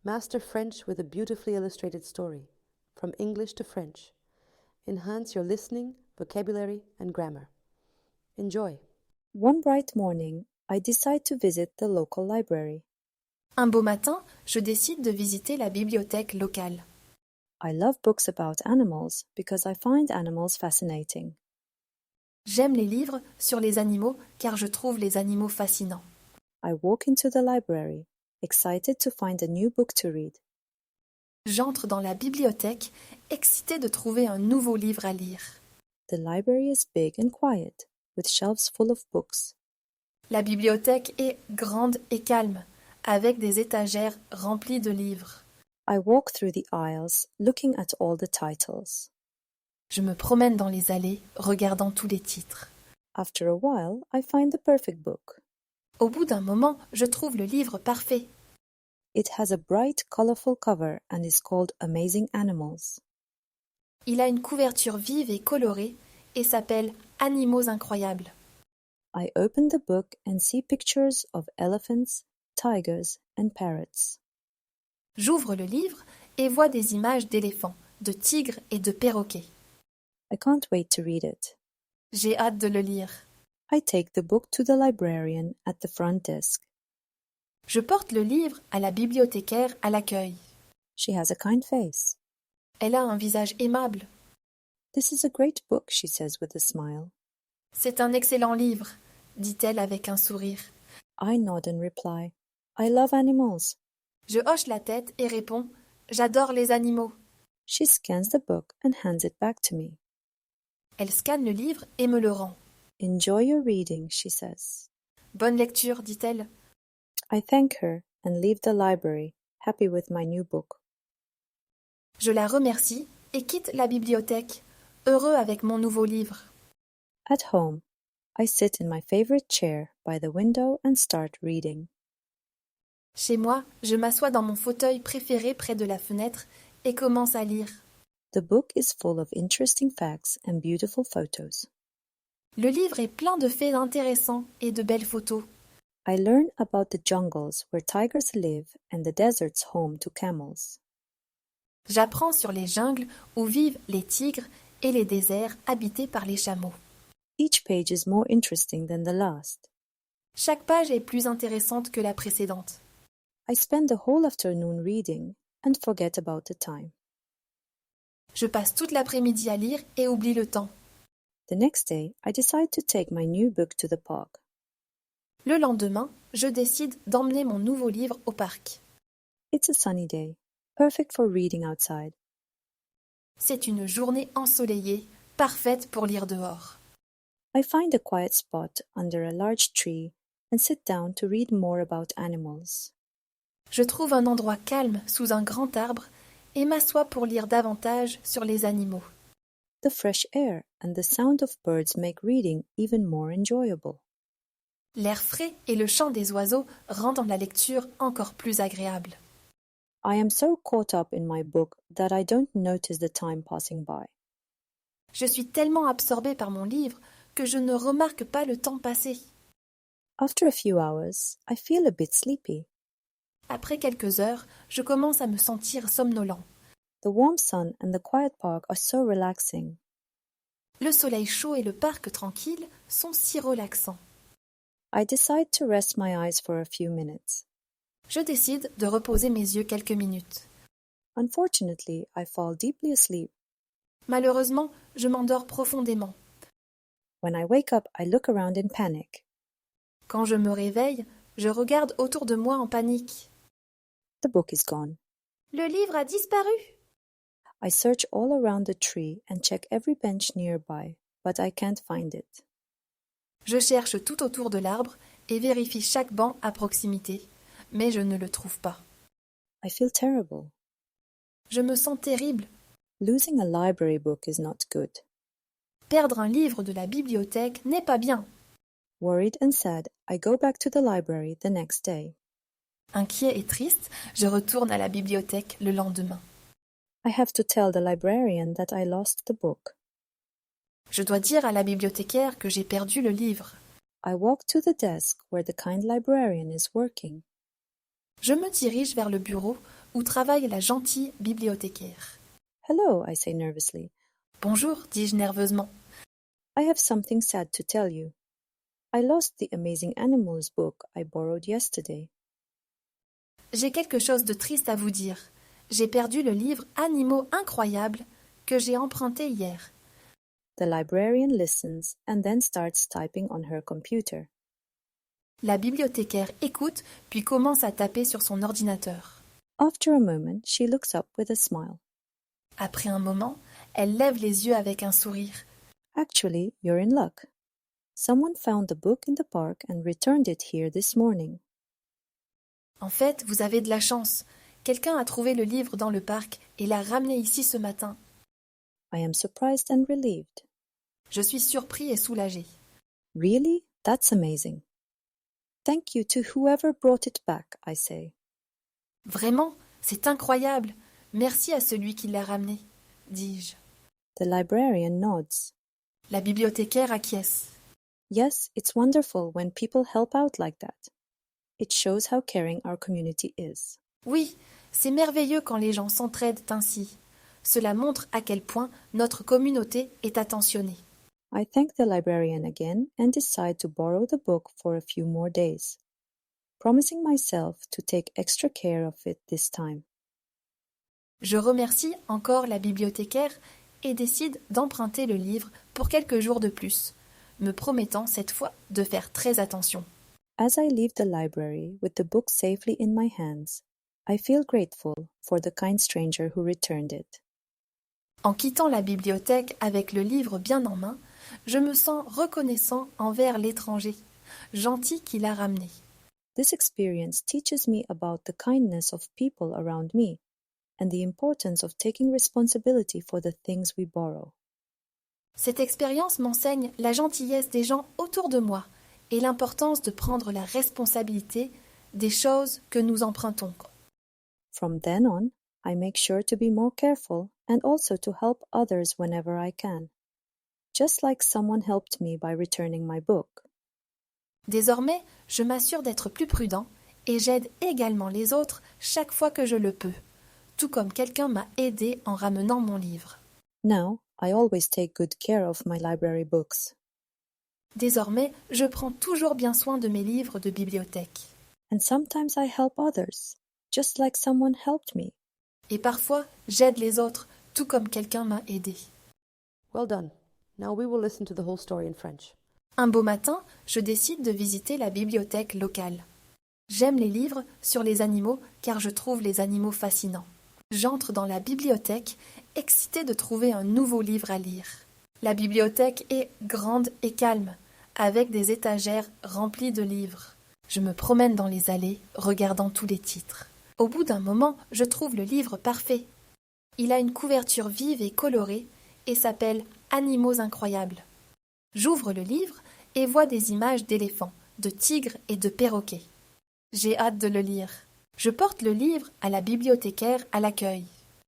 Master French with a beautifully illustrated story, from English to French. Enhance your listening, vocabulary, and grammar. Enjoy. One bright morning, I decide to visit the local library. Un beau matin, je décide de visiter la bibliothèque locale. I love books about animals because I find animals fascinating. J'aime les livres sur les animaux car je trouve les animaux fascinants. I walk into the library, excited to find a new book to read. J'entre dans la bibliothèque, excitée de trouver un nouveau livre à lire. The library is big and quiet, with shelves full of books. La bibliothèque est grande et calme, avec des étagères remplies de livres. I walk through the aisles, looking at all the titles. Je me promène dans les allées, regardant tous les titres. After a while, I find the perfect book. Au bout d'un moment, je trouve le livre parfait. It has a bright, colorful cover and is called Amazing Animals. Il a une couverture vive et colorée et s'appelle Animaux incroyables. I open the book and see pictures of elephants, tigers, and parrots. J'ouvre le livre et vois des images d'éléphants, de tigres et de perroquets. I can't wait to read it. J'ai hâte de le lire. I take the book to the librarian at the front desk. Je porte le livre à la bibliothécaire à l'accueil. She has a kind face. Elle a un visage aimable. This is a great book, she says with a smile. C'est un excellent livre, dit-elle avec un sourire. I nod and reply, I love animals. Je hoche la tête et réponds « J'adore les animaux ». She scans the book and hands it back to me. Elle scanne le livre et me le rend. Enjoy your reading, she says. Bonne lecture, dit-elle. I thank her and leave the library, happy with my new book. Je la remercie et quitte la bibliothèque, heureux avec mon nouveau livre. At home, I sit in my favorite chair by the window and start reading. Chez moi, je m'assois dans mon fauteuil préféré près de la fenêtre et commence à lire. The book is full of interesting facts and beautiful photos. Le livre est plein de faits intéressants et de belles photos. I learn about the jungles where tigers live and the deserts home to camels. J'apprends sur les jungles où vivent les tigres et les déserts habités par les chameaux. Each page is more interesting than the last. Chaque page est plus intéressante que la précédente. I spend the whole afternoon reading and forget about the time. Je passe toute l'après-midi à lire et oublie le temps. The next day, I decide to take my new book to the park. Le lendemain, je décide d'emmener mon nouveau livre au parc. It's a sunny day, perfect for reading outside. C'est une journée ensoleillée, parfaite pour lire dehors. I find a quiet spot under a large tree and sit down to read more about animals. Je trouve un endroit calme sous un grand arbre et m'assois pour lire davantage sur les animaux. The fresh air and the sound of birds make reading even more enjoyable. L'air frais et le chant des oiseaux rendent la lecture encore plus agréable. I am so caught up in my book that I don't notice the time passing by. Je suis tellement absorbée par mon livre que je ne remarque pas le temps passé. After a few hours, I feel a bit sleepy. Après quelques heures, je commence à me sentir somnolent. The warm sun and the quiet park are so relaxing. Le soleil chaud et le parc tranquille sont si relaxants. I decide to rest my eyes for a few minutes. Je décide de reposer mes yeux quelques minutes. Unfortunately, I fall deeply asleep. Malheureusement, je m'endors profondément. When I wake up, I look around in panic. Quand je me réveille, je regarde autour de moi en panique. The book is gone. Le livre a disparu. I search all around the tree and check every bench nearby, but I can't find it. Je cherche tout autour de l'arbre et vérifie chaque banc à proximité, mais je ne le trouve pas. I feel terrible. Je me sens terrible. Losing a library book is not good. Perdre un livre de la bibliothèque n'est pas bien. Worried and sad, I go back to the library the next day. Inquiet et triste, je retourne à la bibliothèque le lendemain. I have to tell the librarian that I lost the book. Je dois dire à la bibliothécaire que j'ai perdu le livre. I walk to the desk where the kind librarian is working. Je me dirige vers le bureau où travaille la gentille bibliothécaire. Hello, I say nervously. Bonjour, dis-je nerveusement. I have something sad to tell you. I lost the Amazing Animals book I borrowed yesterday. J'ai quelque chose de triste à vous dire. J'ai perdu le livre Animaux incroyables que j'ai emprunté hier. The librarian listens and then starts typing on her computer. La bibliothécaire écoute puis commence à taper sur son ordinateur. After a moment, she looks up with a smile. Après un moment, elle lève les yeux avec un sourire. Actually, you're in luck. Someone found the book in the park and returned it here this morning. En fait, vous avez de la chance. Quelqu'un a trouvé le livre dans le parc et l'a ramené ici ce matin. I am surprised and relieved. Je suis surpris et soulagé. Really? That's amazing. Thank you to whoever brought it back, I say. Vraiment, c'est incroyable. Merci à celui qui l'a ramené, dis-je. The librarian nods. La bibliothécaire acquiesce. Yes, it's wonderful when people help out like that. It shows how caring our community is. Oui, c'est merveilleux quand les gens s'entraident ainsi. Cela montre à quel point notre communauté est attentionnée. I thank the librarian again and decide to borrow the book for a few more days, promising myself to take extra care of it this time. Je remercie encore la bibliothécaire et décide d'emprunter le livre pour quelques jours de plus, me promettant cette fois de faire très attention. As I leave the library with the book safely in my hands, I feel grateful for the kind stranger who returned it. En quittant la bibliothèque avec le livre bien en main, je me sens reconnaissant envers l'étranger, gentil qui l'a ramené. This experience teaches me about the kindness of people around me and the importance of taking responsibility for the things we borrow. Cette expérience m'enseigne la gentillesse des gens autour de moi et l'importance de prendre la responsabilité des choses que nous empruntons. From then on, I make sure to be more careful and also to help others whenever I can, just like someone helped me by returning my book. Désormais, je m'assure d'être plus prudent et j'aide également les autres chaque fois que je le peux, tout comme quelqu'un m'a aidé en ramenant mon livre. Now, I always take good care of my library books. Désormais, je prends toujours bien soin de mes livres de bibliothèque. And sometimes I help others, just like someone helped me. Et parfois, j'aide les autres, tout comme quelqu'un m'a aidé. Well done. Now we will listen to the whole story in French. Un beau matin, je décide de visiter la bibliothèque locale. J'aime les livres sur les animaux car je trouve les animaux fascinants. J'entre dans la bibliothèque, excitée de trouver un nouveau livre à lire. La bibliothèque est grande et calme, avec des étagères remplies de livres. Je me promène dans les allées, regardant tous les titres. Au bout d'un moment, je trouve le livre parfait. Il a une couverture vive et colorée et s'appelle « Animaux incroyables ». J'ouvre le livre et vois des images d'éléphants, de tigres et de perroquets. J'ai hâte de le lire. Je porte le livre à la bibliothécaire à l'accueil.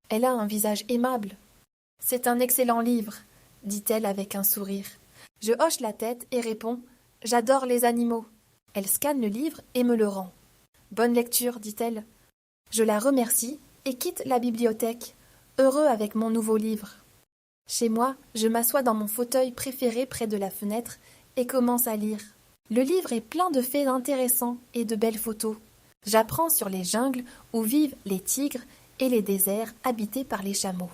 Elle a un visage aimable. « C'est un excellent livre », dit-elle avec un sourire. Je hoche la tête et réponds « J'adore les animaux ». Elle scanne le livre et me le rend. « Bonne lecture », dit-elle. Je la remercie et quitte la bibliothèque, heureux avec mon nouveau livre. Chez moi, je m'assois dans mon fauteuil préféré près de la fenêtre et commence à lire. Le livre est plein de faits intéressants et de belles photos. J'apprends sur les jungles où vivent les tigres et les déserts habités par les chameaux.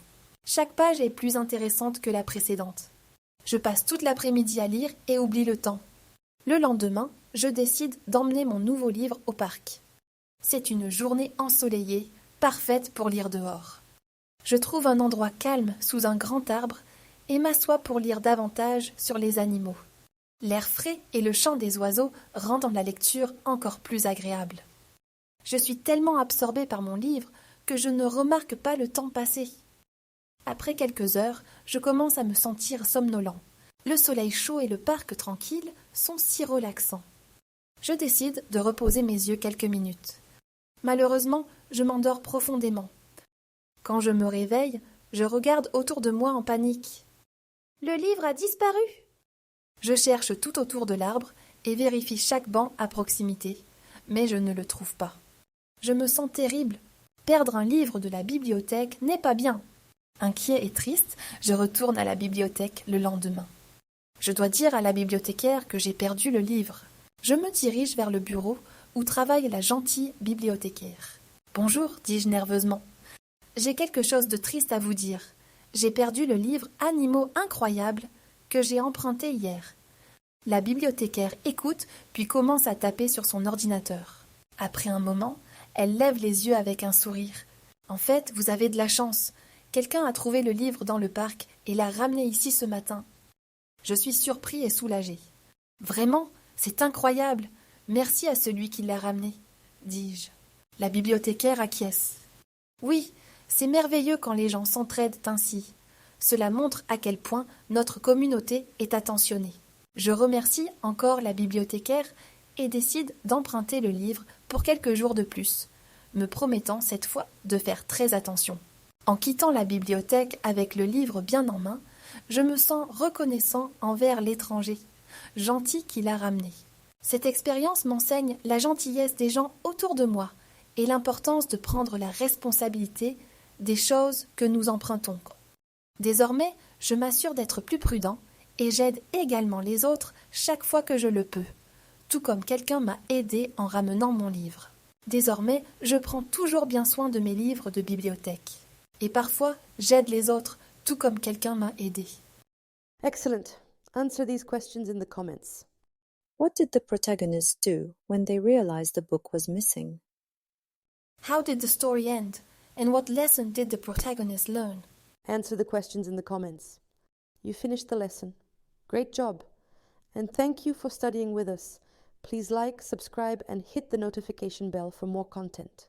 Chaque page est plus intéressante que la précédente. Je passe toute l'après-midi à lire et oublie le temps. Le lendemain, je décide d'emmener mon nouveau livre au parc. C'est une journée ensoleillée, parfaite pour lire dehors. Je trouve un endroit calme sous un grand arbre et m'assois pour lire davantage sur les animaux. L'air frais et le chant des oiseaux rendent la lecture encore plus agréable. Je suis tellement absorbée par mon livre que je ne remarque pas le temps passer. Après quelques heures, je commence à me sentir somnolent. Le soleil chaud et le parc tranquille sont si relaxants. Je décide de reposer mes yeux quelques minutes. Malheureusement, je m'endors profondément. Quand je me réveille, je regarde autour de moi en panique. Le livre a disparu! Je cherche tout autour de l'arbre et vérifie chaque banc à proximité, mais je ne le trouve pas. Je me sens terrible. Perdre un livre de la bibliothèque n'est pas bien. Inquiet et triste, je retourne à la bibliothèque le lendemain. Je dois dire à la bibliothécaire que j'ai perdu le livre. Je me dirige vers le bureau où travaille la gentille bibliothécaire. « Bonjour, dis-je nerveusement. J'ai quelque chose de triste à vous dire. J'ai perdu le livre Animaux incroyables que j'ai emprunté hier. » La bibliothécaire écoute, puis commence à taper sur son ordinateur. Après un moment, elle lève les yeux avec un sourire. « En fait, vous avez de la chance. Quelqu'un a trouvé le livre dans le parc et l'a ramené ici ce matin. » Je suis surpris et soulagé. « Vraiment, c'est incroyable. Merci à celui qui l'a ramené, » dis-je. La bibliothécaire acquiesce. « Oui, c'est merveilleux quand les gens s'entraident ainsi. Cela montre à quel point notre communauté est attentionnée. » Je remercie encore la bibliothécaire et décide d'emprunter le livre pour quelques jours de plus, me promettant cette fois de faire très attention. En quittant la bibliothèque avec le livre bien en main, je me sens reconnaissant envers l'étranger, gentil qui l'a ramené. Cette expérience m'enseigne la gentillesse des gens autour de moi et l'importance de prendre la responsabilité des choses que nous empruntons. Désormais, je m'assure d'être plus prudent et j'aide également les autres chaque fois que je le peux, tout comme quelqu'un m'a aidé en ramenant mon livre. Désormais, je prends toujours bien soin de mes livres de bibliothèque. Et parfois, j'aide les autres, tout comme quelqu'un m'a aidé. Excellent. Answer these questions in the comments. What did the protagonists do when they realized the book was missing? How did the story end? And what lesson did the protagonist learn? Answer the questions in the comments. You finished the lesson. Great job. And thank you for studying with us. Please like, subscribe, and hit the notification bell for more content.